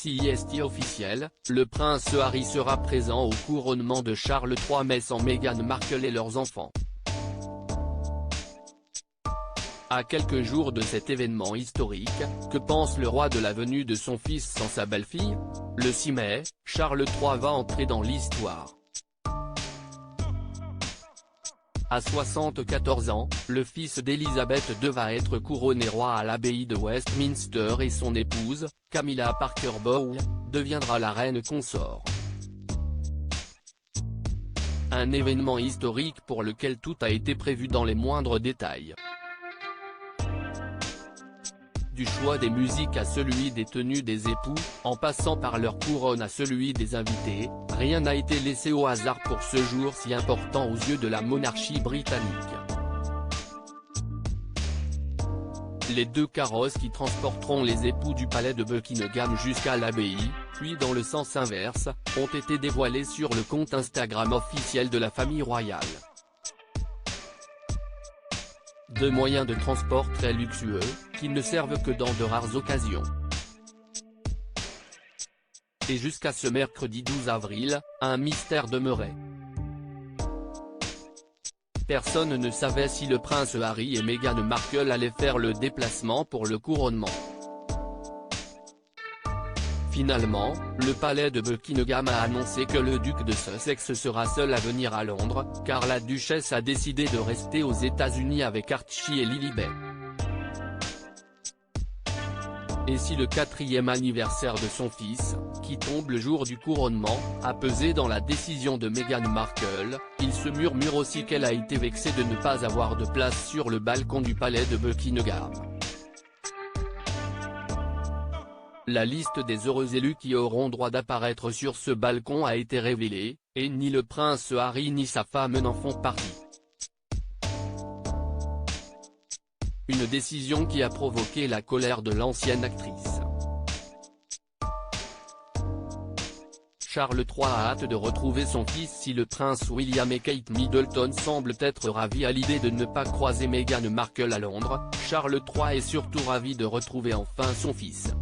C'est officiel, le prince Harry sera présent au couronnement de Charles III mais sans Meghan Markle et leurs enfants. À quelques jours de cet événement historique, que pense le roi de la venue de son fils sans sa belle-fille? Le 6 mai, Charles III va entrer dans l'histoire. À 74 ans, le fils d'Élisabeth II va être couronné roi à l'abbaye de Westminster et son épouse, Camilla Parker Bowles, deviendra la reine consort. Un événement historique pour lequel tout a été prévu dans les moindres détails. Du choix des musiques à celui des tenues des époux, en passant par leur couronne à celui des invités, rien n'a été laissé au hasard pour ce jour si important aux yeux de la monarchie britannique. Les deux carrosses qui transporteront les époux du palais de Buckingham jusqu'à l'abbaye, puis dans le sens inverse, ont été dévoilés sur le compte Instagram officiel de la famille royale. Deux moyens de transport très luxueux, qui ne servent que dans de rares occasions. Et jusqu'à ce mercredi 12 avril, un mystère demeurait. Personne ne savait si le prince Harry et Meghan Markle allaient faire le déplacement pour le couronnement. Finalement, le palais de Buckingham a annoncé que le duc de Sussex sera seul à venir à Londres, car la duchesse a décidé de rester aux États-Unis avec Archie et Lilibet. Et si le 4e anniversaire de son fils, qui tombe le jour du couronnement, a pesé dans la décision de Meghan Markle, il se murmure aussi qu'elle a été vexée de ne pas avoir de place sur le balcon du palais de Buckingham. La liste des heureux élus qui auront droit d'apparaître sur ce balcon a été révélée, et ni le prince Harry ni sa femme n'en font partie. Une décision qui a provoqué la colère de l'ancienne actrice. Charles III a hâte de retrouver son fils si le prince William et Kate Middleton semblent être ravis à l'idée de ne pas croiser Meghan Markle à Londres, Charles III est surtout ravi de retrouver enfin son fils.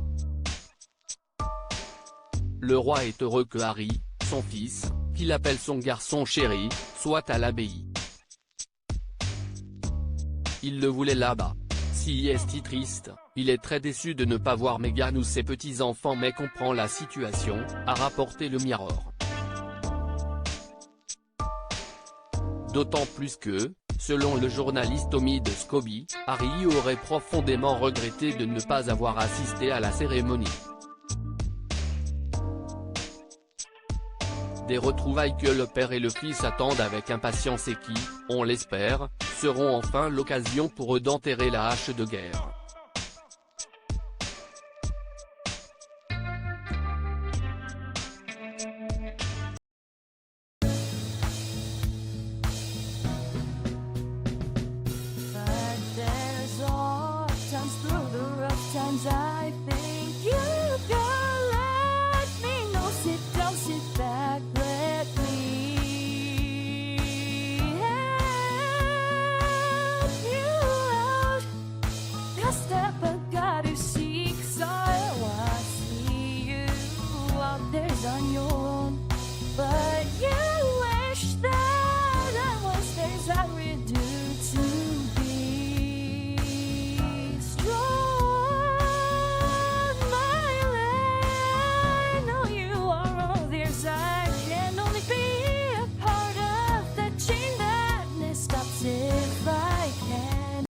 Le roi est heureux que Harry, son fils, qu'il appelle son garçon chéri, soit à l'abbaye. Il le voulait là-bas. Si est triste, il est très déçu de ne pas voir Meghan ou ses petits-enfants mais comprend la situation, a rapporté le Mirror. D'autant plus que, selon le journaliste Omid Scobie, Harry aurait profondément regretté de ne pas avoir assisté à la cérémonie. Des retrouvailles que le père et le fils attendent avec impatience et qui, on l'espère, seront enfin l'occasion pour eux d'enterrer la hache de guerre.